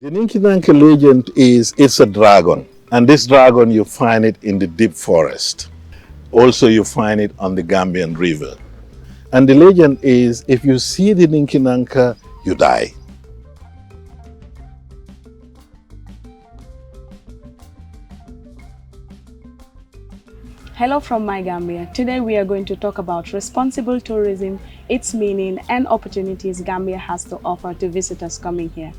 The linkinanka legend is it's a dragon, and this dragon you find it in the deep forest. Also you find it on the Gambian river. And the legend is if you see the linkinanka, you die. Hello from my Gambia. Today we are going to talk about responsible tourism, its meaning and opportunities Gambia has to offer to visitors coming here.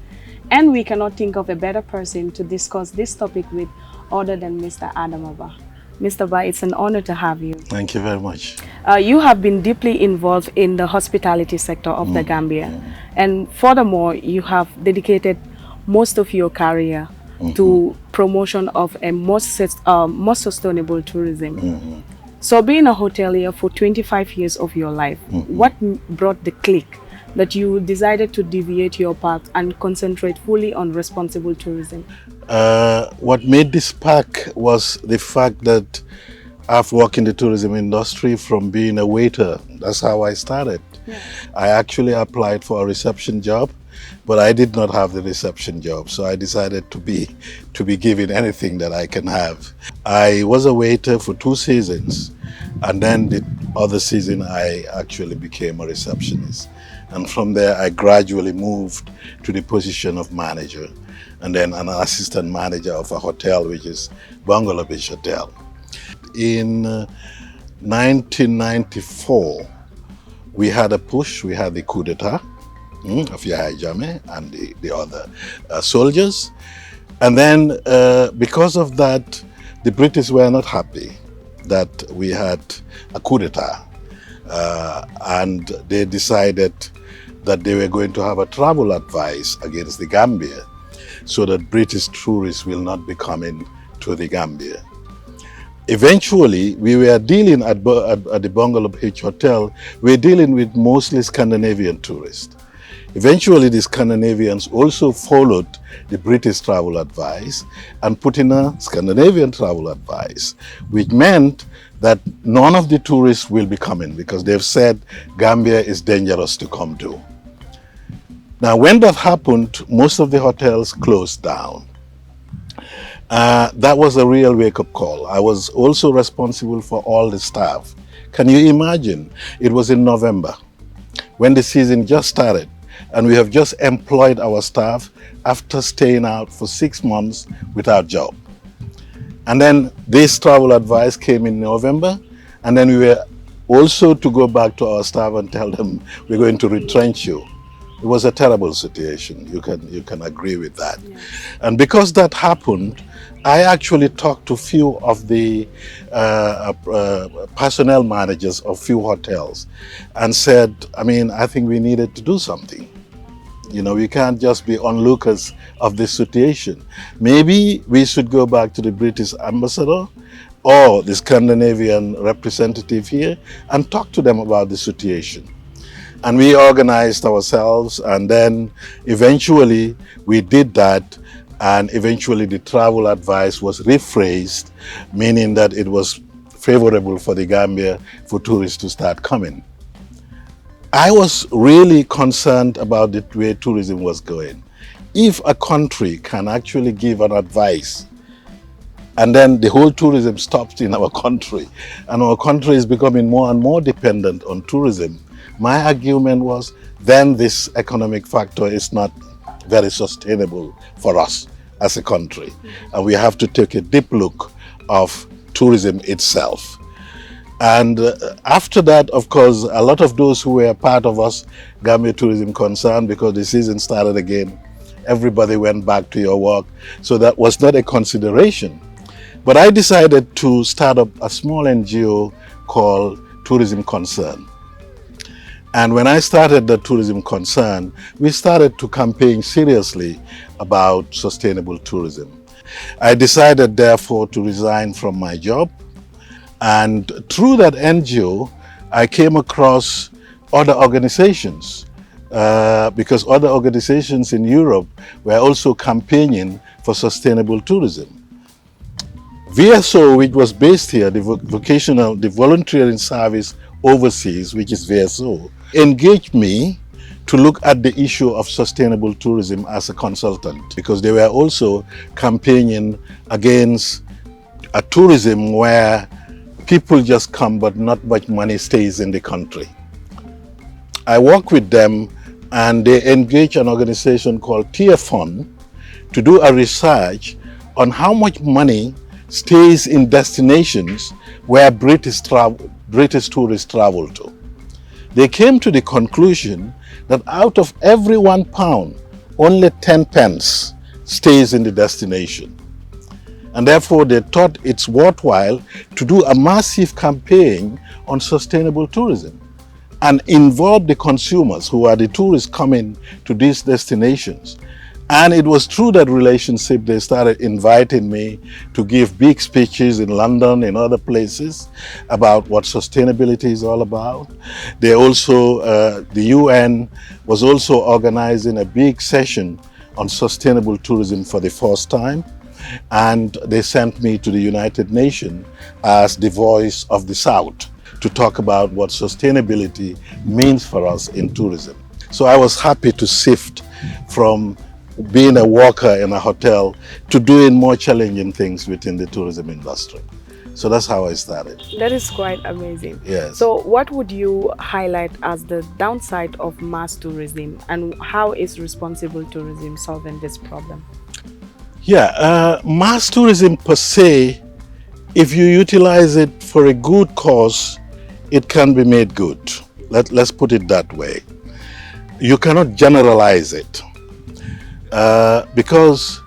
And we cannot think of a better person to discuss this topic with other than Mr. Adama Bah. Mr. Bah, it's an honor to have you. Thank you very much. You have been deeply involved in the hospitality sector of the Gambia. And furthermore, you have dedicated most of your career to promotion of a more sustainable tourism. So being a hotelier for 25 years of your life, what brought the click that you decided to deviate your path and concentrate fully on responsible tourism? What made this spark was the fact that I've worked in the tourism industry from being a waiter. That's how I started. Yeah. I actually applied for a reception job, but I did not have the reception job, so I decided to be given anything that I can have. I was a waiter for 2 seasons, and then the other season I actually became a receptionist. And from there I gradually moved to the position of manager, and then an assistant manager of a hotel, which is Bangalo Beach Hotel. In 1994, we had a push, we had the coup d'etat of Yahya Jammeh and the other soldiers. And then because of that, the British were not happy that we had a coup d'etat. And they decided that they were going to have a travel advice against the Gambia so that British tourists will not be coming to the Gambia. Eventually, we were dealing at the Bangalo Beach Hotel, we were dealing with mostly Scandinavian tourists. Eventually, the Scandinavians also followed the British travel advice and put in a Scandinavian travel advice, which meant that none of the tourists will be coming because they've said Gambia is dangerous to come to. Now, when that happened, most of the hotels closed down. That was a real wake-up call. I was also responsible for all the staff. Can you imagine? It was in November when the season just started, and we have just employed our staff after staying out for 6 months without job. And then this travel advice came in November, and then we were also to go back to our staff and tell them we're going to retrench you. It was a terrible situation. You can agree with that. Yeah. And because that happened, I actually talked to few of the personnel managers of few hotels and said, I think we needed to do something. You know, we can't just be onlookers of this situation. Maybe we should go back to the British ambassador or the Scandinavian representative here and talk to them about the situation. And we organized ourselves, and then eventually we did that, and eventually the travel advice was rephrased, meaning that it was favorable for the Gambia for tourists to start coming. I was really concerned about the way tourism was going. If a country can actually give an advice and then the whole tourism stops in our country, and our country is becoming more and more dependent on tourism, my argument was then this economic factor is not very sustainable for us as a country. And we have to take a deep look of tourism itself. And after that, of course, a lot of those who were part of us Gambia Tourism Concern, because the season started again, everybody went back to your work. So that was not a consideration. But I decided to start up a small NGO called Tourism Concern. And when I started the Tourism Concern, we started to campaign seriously about sustainable tourism. I decided, therefore, to resign from my job. And through that NGO, I came across other organizations because other organizations in Europe were also campaigning for sustainable tourism. VSO, which was based here, the volunteering service overseas, which is VSO, engaged me to look at the issue of sustainable tourism as a consultant, because they were also campaigning against a tourism where people just come but not much money stays in the country. I work with them and they engage an organization called Tier Fund to do a research on how much money stays in destinations where British tourists travel to. They came to the conclusion that out of every £1, only 10 pence stays in the destination. And therefore they thought it's worthwhile to do a massive campaign on sustainable tourism and involve the consumers who are the tourists coming to these destinations. And it was through that relationship they started inviting me to give big speeches in London and other places about what sustainability is all about. They also, the UN was also organizing a big session on sustainable tourism for the first time. And they sent me to the United Nations as the voice of the South to talk about what sustainability means for us in tourism. So I was happy to shift from being a worker in a hotel to doing more challenging things within the tourism industry. So that's how I started. That is quite amazing. Yes. So what would you highlight as the downside of mass tourism, and how is responsible tourism solving this problem? Yeah, mass tourism per se, if you utilize it for a good cause, it can be made good. Let's put it that way. You cannot generalize it. Because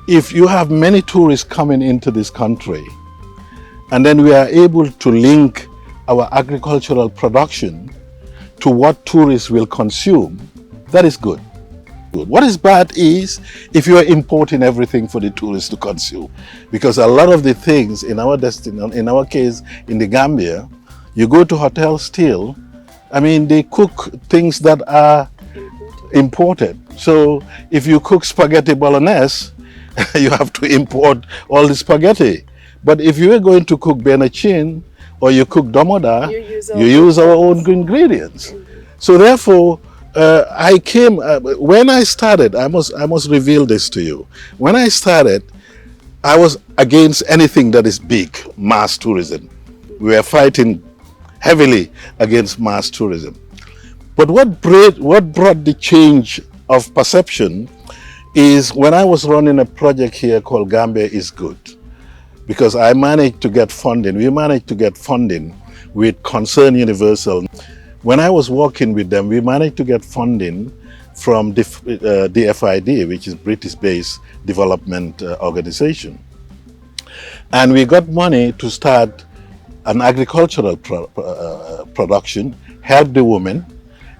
if you have many tourists coming into this country, and then we are able to link our agricultural production to what tourists will consume, that is good. What is bad is if you are importing everything for the tourists to consume, because a lot of the things in our in our case in the Gambia, you go to hotels still, I mean, they cook things that are imported. So if you cook spaghetti bolognese, you have to import all the spaghetti. But if you are going to cook benachin or you cook domoda, you use our own ingredients. So therefore, I came, when I started, I must reveal this to you. When I started, I was against anything that is big, mass tourism. We were fighting heavily against mass tourism. But what brought the change of perception is when I was running a project here called Gambia is Good. Because I managed to get funding, we managed to get funding with Concern Universal. When I was working with them, we managed to get funding from the DFID, which is British-based development organization. And we got money to start an agricultural production, help the women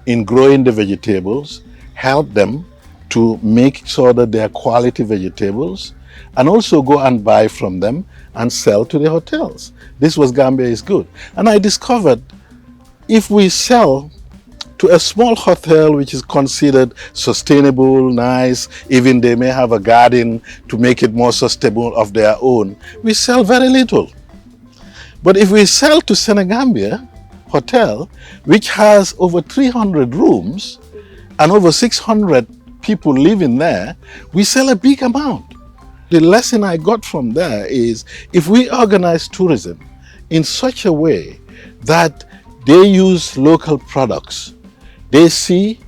in growing the vegetables, help them to make sure that they are quality vegetables, and also go and buy from them and sell to the hotels. This was Gambia is Good. And I discovered if we sell to a small hotel which is considered sustainable, nice, even they may have a garden to make it more sustainable of their own, we sell very little. But if we sell to Senegambia Hotel, which has over 300 rooms and over 600 people living there, we sell a big amount. The lesson I got from there is if we organize tourism in such a way that they use local products, they see,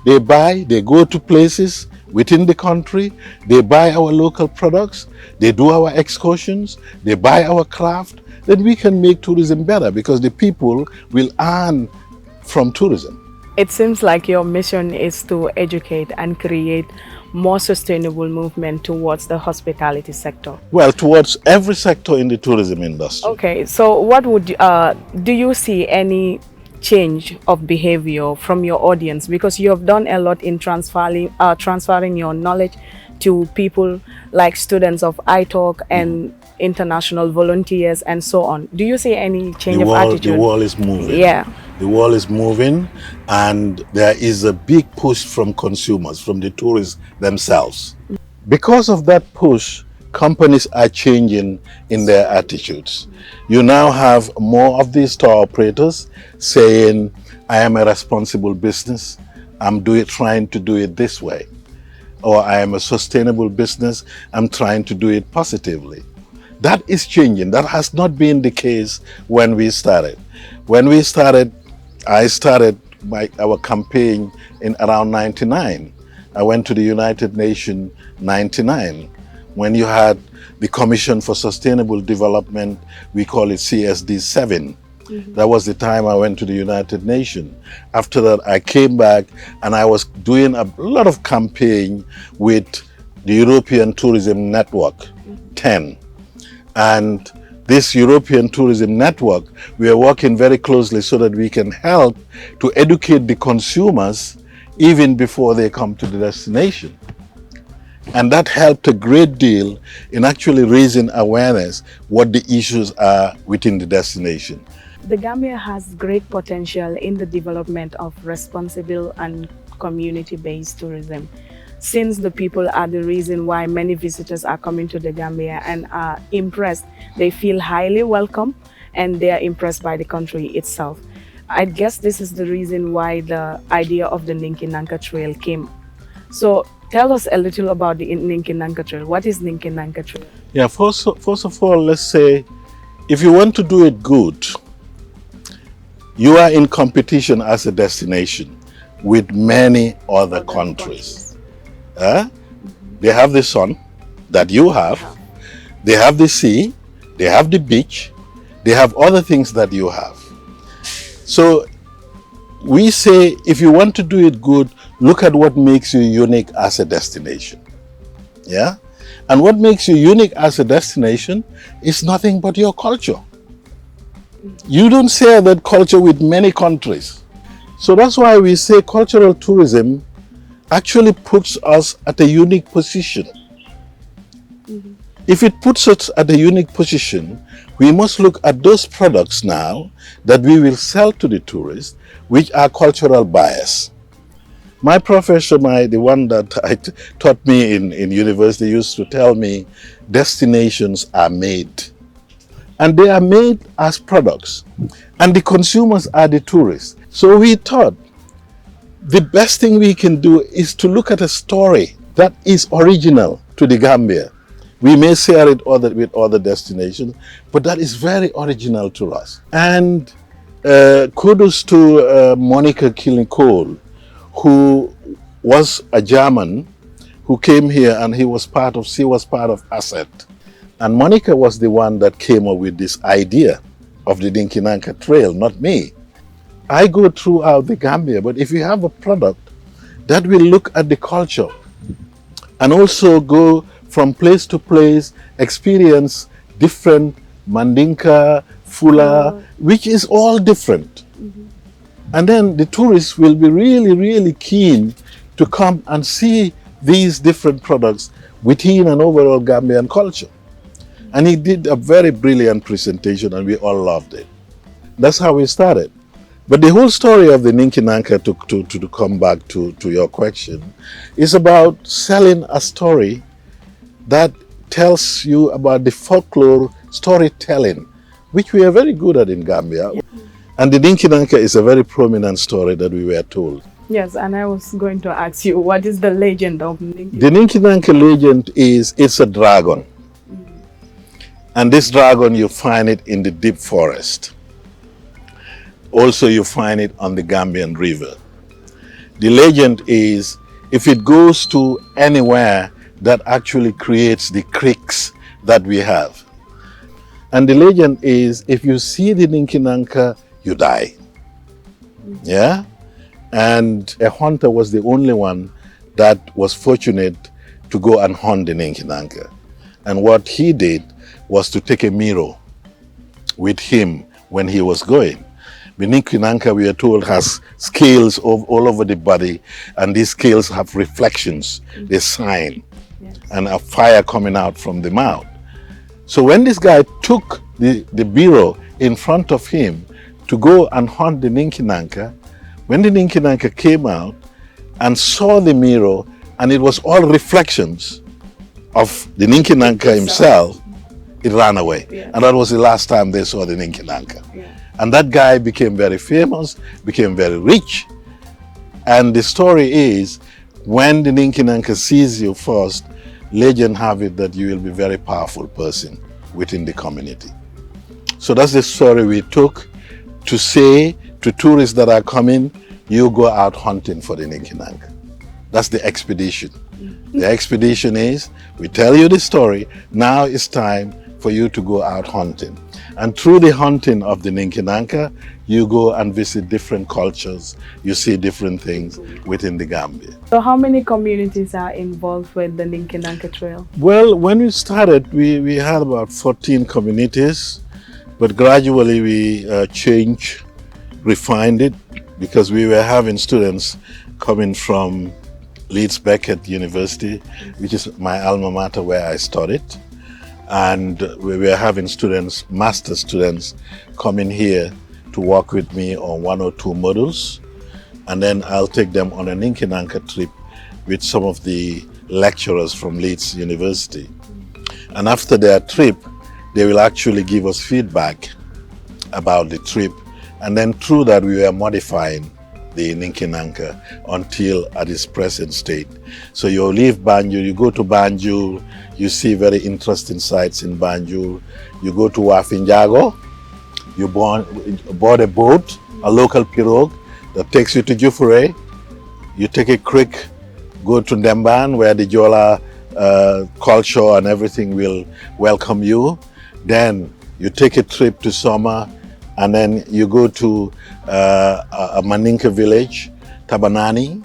they buy, they go to places within the country, they buy our local products, they do our excursions, they buy our craft, then we can make tourism better because the people will earn from tourism. It seems like your mission is to educate and create more sustainable movement towards the hospitality sector. Well, towards every sector in the tourism industry. Okay, so what would do you see any change of behavior from your audience, because you have done a lot in transferring your knowledge to people like students of iTalk and international volunteers and so on? Do you see any change of attitude? The world is moving. Yeah. The world is moving, and there is a big push from consumers, from the tourists themselves. Because of that push, companies are changing in their attitudes. You now have more of these tour operators saying, I am a responsible business. trying to do it this way. Or I am a sustainable business, I'm trying to do it positively. That is changing. That has not been the case when we started. When we started, I started our campaign in around 99. I went to the United Nations 99 when you had the Commission for Sustainable Development, we call it CSD 7. That was the time I went to the United Nations. After that, I came back and I was doing a lot of campaign with the European Tourism Network, 10. And this European Tourism Network, we are working very closely so that we can help to educate the consumers even before they come to the destination. And that helped a great deal in actually raising awareness what the issues are within the destination. The Gambia has great potential in the development of responsible and community-based tourism, since the people are the reason why many visitors are coming to the Gambia and are impressed. They feel highly welcome and they are impressed by the country itself. I guess this is the reason why the idea of the Linkinanka Trail came. So tell us a little about the Linkinanka Trail. What is Linkinanka Trail? Yeah, first of all, let's say, if you want to do it good, you are in competition as a destination with many other countries. They have the sun that you have, they have the sea, they have the beach, they have other things that you have. So we say, if you want to do it good, look at what makes you unique as a destination. Yeah? And what makes you unique as a destination is nothing but your culture. You don't share that culture with many countries. So that's why we say cultural tourism actually puts us at a unique position. If it puts us at a unique position, we must look at those products now that we will sell to the tourists, which are cultural buyers. My professor, the one that taught me in university, used to tell me destinations are made. And they are made as products. And the consumers are the tourists. So we thought the best thing we can do is to look at a story that is original to the Gambia. We may share it with other destinations, but that is very original to us. And kudos to Monica Killing-Cole, who was a German who came here, and she was part of ASSET. And Monica was the one that came up with this idea of the Linkinanka Trail, not me. I go throughout the Gambia, but if you have a product that will look at the culture and also go from place to place, experience different Mandinka, Fula, which is all different. And then the tourists will be really, really keen to come and see these different products within an overall Gambian culture. And he did a very brilliant presentation and we all loved it. That's how we started. But the whole story of the Linkinanka, to come back to your question, is about selling a story that tells you about the folklore storytelling, which we are very good at in Gambia. Yeah. And the Linkinanka is a very prominent story that we were told. Yes, and I was going to ask you, what is the legend of Linkinanka? The Linkinanka legend is, it's a dragon. And this dragon, you find it in the deep forest. Also, you find it on the Gambian River. The legend is, if it goes to anywhere, that actually creates the creeks that we have. And the legend is, if you see the Linkinanka, you die. Yeah? And a hunter was the only one that was fortunate to go and hunt the Linkinanka. And what he did was to take a mirror with him when he was going. The Linkinanka, we are told, has scales all over the body, and these scales have reflections, they shine, and a fire coming out from the mouth. So when this guy took the mirror in front of him to go and hunt the Linkinanka, when the Linkinanka came out and saw the mirror, and it was all reflections of the Linkinanka himself, it ran away. Yeah. And that was the last time they saw the Linkinanka. Yeah. And that guy became very famous, became very rich. And the story is, when the linkinanka sees you first, legend have it that you will be a very powerful person within the community. So that's the story we took to say to tourists that are coming, you go out hunting for the linkinanka. That's the expedition. The expedition is, we tell you the story, now it's time for you to go out hunting. And through the hunting of the linkinanka, you go and visit different cultures, you see different things within the Gambia. So how many communities are involved with the Linkinanka Trail? Well, when we started, we had about 14 communities, but gradually we changed, refined it, because we were having students coming from Leeds Beckett University, which is my alma mater where I studied. And we were having students, master students, coming here to work with me on 1 or 2 modules. And then I'll take them on a linkinanka trip with some of the lecturers from Leeds University. And after their trip, they will actually give us feedback about the trip. And then through that, we were modifying the linkinanka until at its present state. So you leave Banjul, you go to Banjul, you see very interesting sights in Banjul. You go to Wafinjago, you board a boat, a local pirogue that takes you to Jufure. You take a creek, go to Ndemban where the Jola culture and everything will welcome you. Then you take a trip to Soma, and then you go to a Maninka village, Tabanani,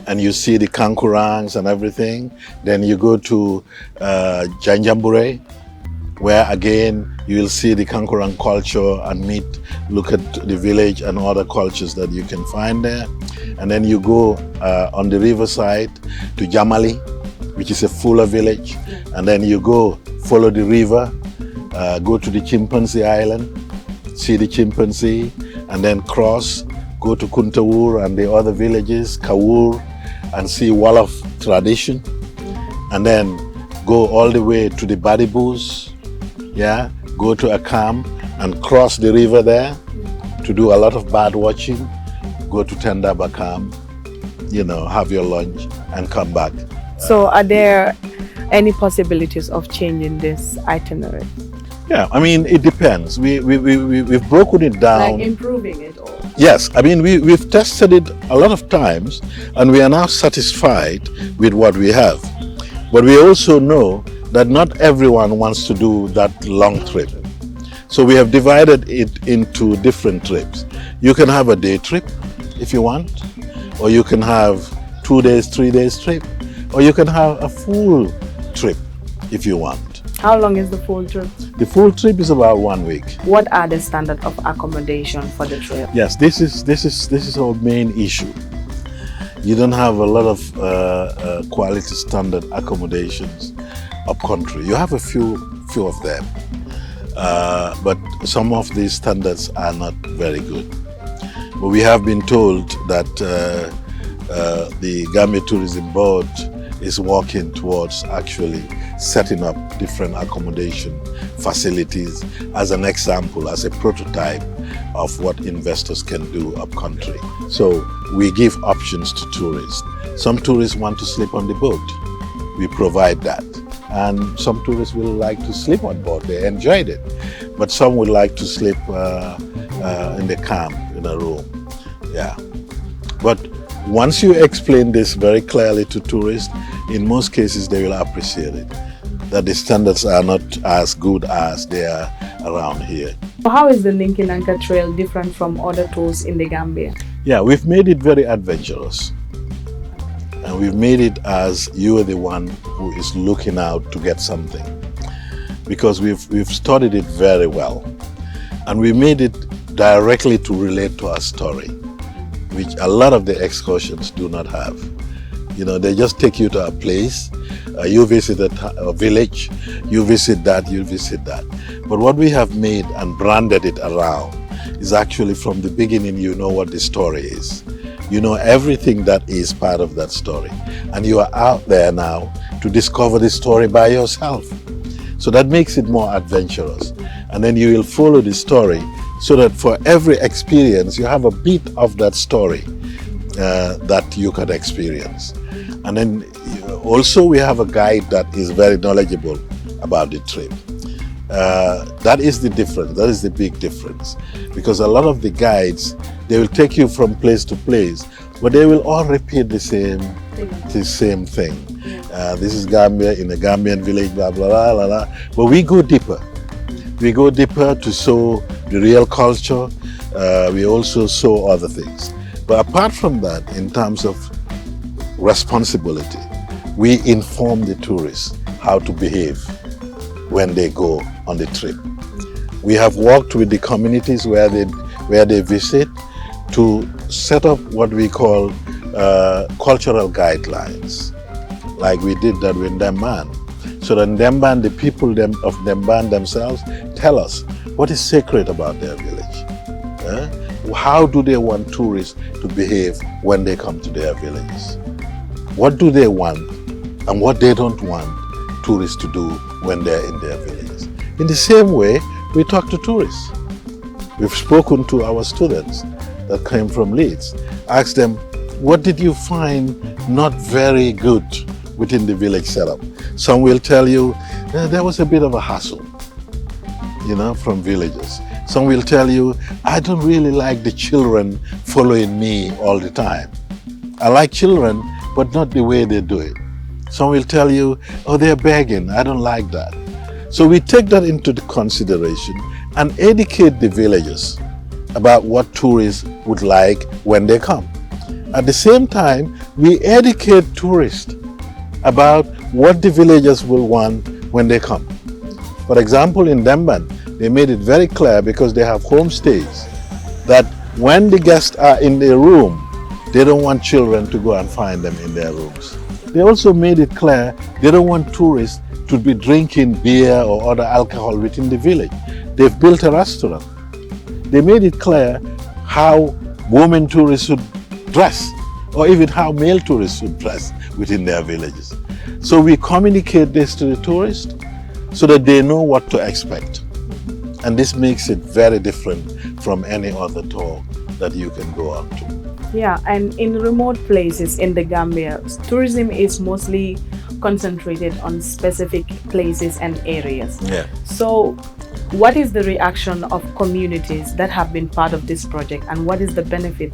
and you see the Kankurangs and everything. Then you go to Janjambure, where again you will see the Kankurang culture and look at the village and other cultures that you can find there. And then you go on the riverside to Jamali, which is a fuller village. And then you go follow the river, go to the Chimpanzee Island, see the chimpanzee, and then cross, go to Kuntawur and the other villages, Kawur, and see Wolof tradition, and then go all the way to the Badibus, go to Akam and cross the river there to do a lot of bird watching, go to Tendabakam, have your lunch and come back. So are there any possibilities of changing this itinerary? Yeah, I mean, it depends. We've broken it down. Like improving it all? Yes, I mean, we've tested it a lot of times and we are now satisfied with what we have. But we also know that not everyone wants to do that long trip. So we have divided it into different trips. You can have a day trip if you want, or you can have 2 days, 3 days trip, or you can have a full trip if you want. How long is the full trip? The full trip is about 1 week. What are the standard of accommodation for the trip? Yes, this is our main issue. You don't have a lot of quality standard accommodations up country. You have a few of them, but some of these standards are not very good. But we have been told that the Gambia Tourism Board is working towards actually setting up different accommodation facilities as an example, as a prototype of what investors can do up country. So we give options to tourists. Some tourists want to sleep on the boat. We provide that. And some tourists will like to sleep on board. They enjoyed it. But some would like to sleep in the camp, in a room. Yeah. But once you explain this very clearly to tourists, in most cases they will appreciate it, that the standards are not as good as they are around here. How is the Linkinanka Trail different from other tours in the Gambia? Yeah, we've made it very adventurous. And we've made it as you are the one who is looking out to get something. Because we've studied it very well. And we made it directly to relate to our story, which a lot of the excursions do not have. They just take you to a place, you visit a village, you visit that. But what we have made and branded it around is actually from the beginning, you know what the story is. You know everything that is part of that story. And you are out there now to discover the story by yourself. So that makes it more adventurous. And then you will follow the story so that for every experience, you have a bit of that story. that you can experience. And then also we have a guide that is very knowledgeable about the trip. That is the difference. That is the big difference, because a lot of the guides, they will take you from place to place, but they will all repeat the same thing. This is Gambia, in a Gambian village, blah blah blah blah blah. But we go deeper. We go deeper to show the real culture. We also show other things. But apart from that, in terms of responsibility, we inform the tourists how to behave when they go on the trip. We have worked with the communities where they visit to set up what we call cultural guidelines, like we did that with Ndemban. So that Ndemban, the people of Ndemban themselves, tell us what is sacred about their village. How do they want tourists to behave when they come to their villages? What do they want and what they don't want tourists to do when they're in their villages? In the same way, we talk to tourists. We've spoken to our students that came from Leeds, asked them, what did you find not very good within the village setup? Some will tell you there was a bit of a hassle, from villagers. Some will tell you, I don't really like the children following me all the time. I like children, but not the way they do it. Some will tell you, oh, they're begging, I don't like that. So we take that into consideration and educate the villagers about what tourists would like when they come. At the same time, we educate tourists about what the villagers will want when they come. For example, in Ndemban, they made it very clear, because they have homestays, that when the guests are in their room, they don't want children to go and find them in their rooms. They also made it clear they don't want tourists to be drinking beer or other alcohol within the village. They've built a restaurant. They made it clear how women tourists should dress, or even how male tourists should dress within their villages. So we communicate this to the tourists so that they know what to expect. And this makes it very different from any other tour that you can go on to. Yeah, and in remote places in the Gambia, tourism is mostly concentrated on specific places and areas. Yeah. So what is the reaction of communities that have been part of this project, and what is the benefit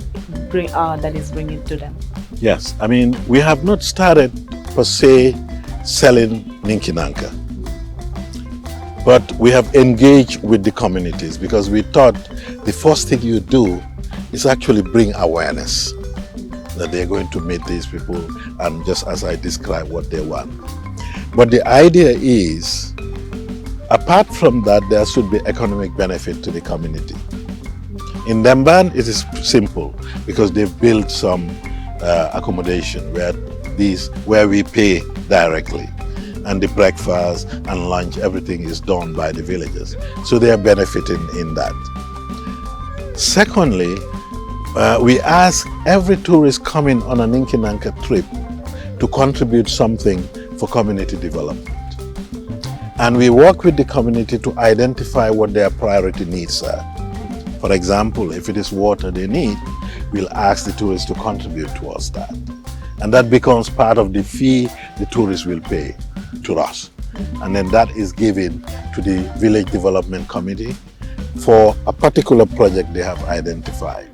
that is bringing to them? Yes, I mean, we have not started per se selling linkinanka, but we have engaged with the communities, because we thought the first thing you do is actually bring awareness that they're going to meet these people, and just as I described what they want. But the idea is, apart from that, there should be economic benefit to the community. In Ndemban, it is simple, because they've built some accommodation where we pay directly, and the breakfast and lunch, everything is done by the villagers. So they are benefiting in that. Secondly, we ask every tourist coming on an linkinanka trip to contribute something for community development. And we work with the community to identify what their priority needs are. For example, if it is water they need, we'll ask the tourists to contribute towards that. And that becomes part of the fee the tourists will pay to us. And then that is given to the village development committee for a particular project they have identified.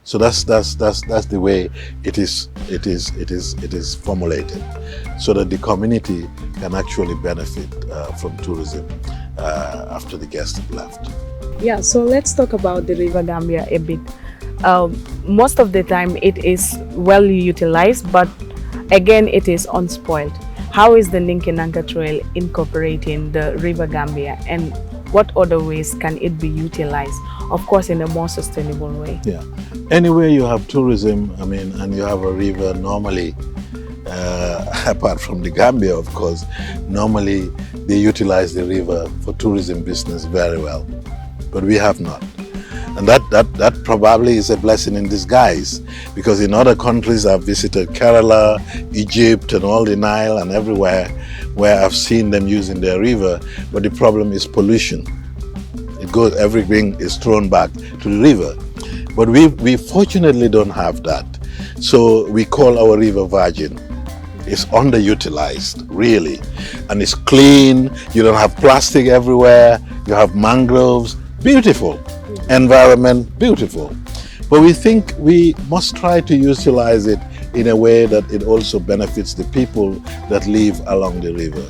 So that's the way it is formulated, so that the community can actually benefit from tourism after the guests have left. Yeah, so let's talk about the River Gambia a bit. Most of the time it is well utilized, but again it is unspoiled. How is the Linkinanka Trail incorporating the River Gambia, and what other ways can it be utilized, of course in a more sustainable way? Yeah, anywhere you have tourism, I mean, and you have a river, normally, apart from the Gambia, of course, normally they utilize the river for tourism business very well, but we have not. And that probably is a blessing in disguise, because in other countries I've visited Kerala, Egypt, and all the Nile and everywhere where I've seen them using their river, but the problem is pollution. Everything is thrown back to the river. But we fortunately don't have that. So we call our river virgin. It's underutilized, really. And it's clean. You don't have plastic everywhere. You have mangroves. Beautiful. Environment, beautiful. But we think we must try to utilize it in a way that it also benefits the people that live along the river.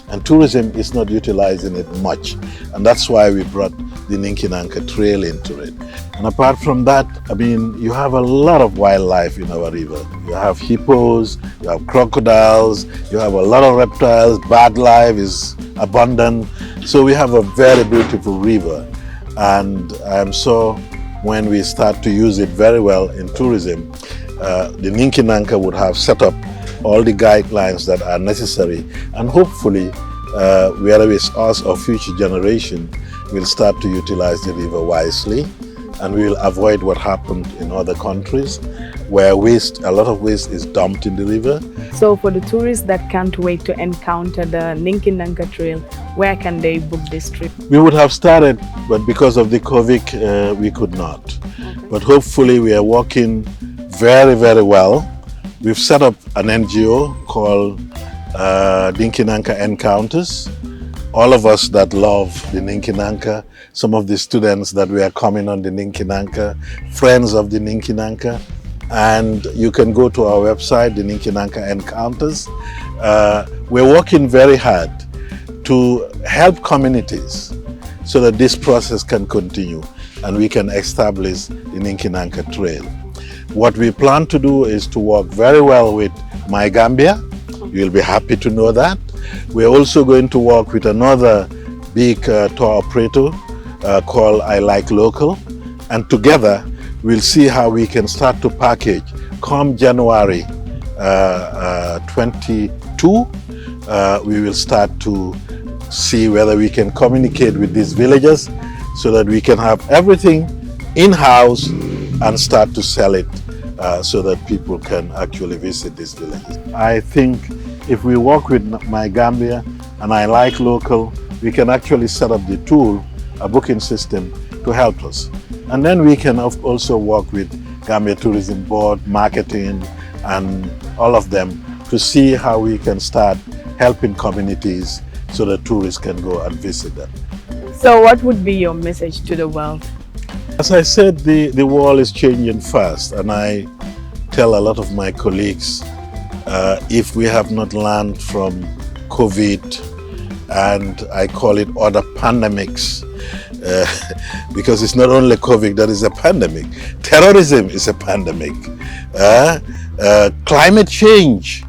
And tourism is not utilizing it much. And that's why we brought the Linkinanka Trail into it. And apart from that, I mean, you have a lot of wildlife in our river. You have hippos, you have crocodiles, you have a lot of reptiles, bird life is abundant. So we have a very beautiful river. And I'm sure when we start to use it very well in tourism, the Linkinanka would have set up all the guidelines that are necessary, and hopefully whether it's us or future generation will start to utilize the river wisely, and we will avoid what happened in other countries where a lot of waste is dumped in the river. So for the tourists that can't wait to encounter the Linkinanka Trail, where can they book this trip? We would have started, but because of the COVID, we could not. Okay. But hopefully we are working very, very well. We've set up an NGO called Linkinanka Encounters. All of us that love the Linkinanka, some of the students that we are coming on the Linkinanka, friends of the Linkinanka, and you can go to our website, the Linkinanka Encounters. We're working very hard to help communities so that this process can continue and we can establish the Linkinanka Trail. What we plan to do is to work very well with My Gambia. You'll be happy to know that. We're also going to work with another big tour operator called I Like Local. And together, we'll see how we can start to package. Come January 22, we will start to see whether we can communicate with these villages so that we can have everything in-house and start to sell it so that people can actually visit these villages. I think if we work with My Gambia and I Like Local, we can actually set up the tool, a booking system to help us. And then we can also work with Gambia Tourism Board, marketing, and all of them to see how we can start helping communities so that tourists can go and visit them. So what would be your message to the world? As I said, the world is changing fast, and I tell a lot of my colleagues, if we have not learned from COVID, and I call it other pandemics, because it's not only COVID that is a pandemic. Terrorism is a pandemic. Climate change,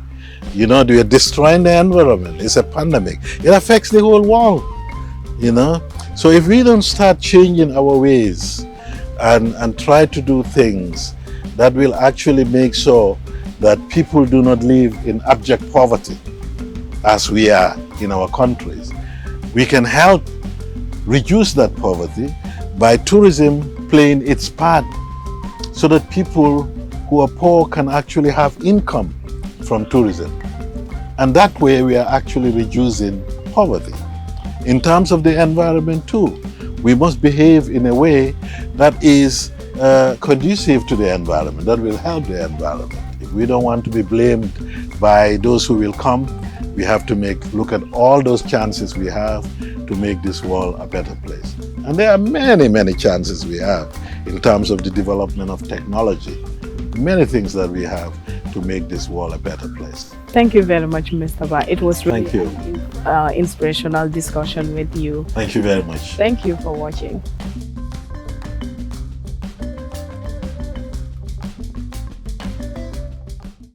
we are destroying the environment. It's a pandemic. It affects the whole world, So if we don't start changing our ways and try to do things that will actually make sure that people do not live in abject poverty as we are in our countries, we can help reduce that poverty by tourism playing its part so that people who are poor can actually have income from tourism. And that way we are actually reducing poverty. In terms of the environment too, we must behave in a way that is conducive to the environment, that will help the environment. If we don't want to be blamed by those who will come, we have to look at all those chances we have to make this world a better place. And there are many, many chances we have in terms of the development of technology, many things that we have to make this world a better place. Thank you very much, Mr. Bah. It was really an inspirational discussion with you. Thank you very much. Thank you for watching.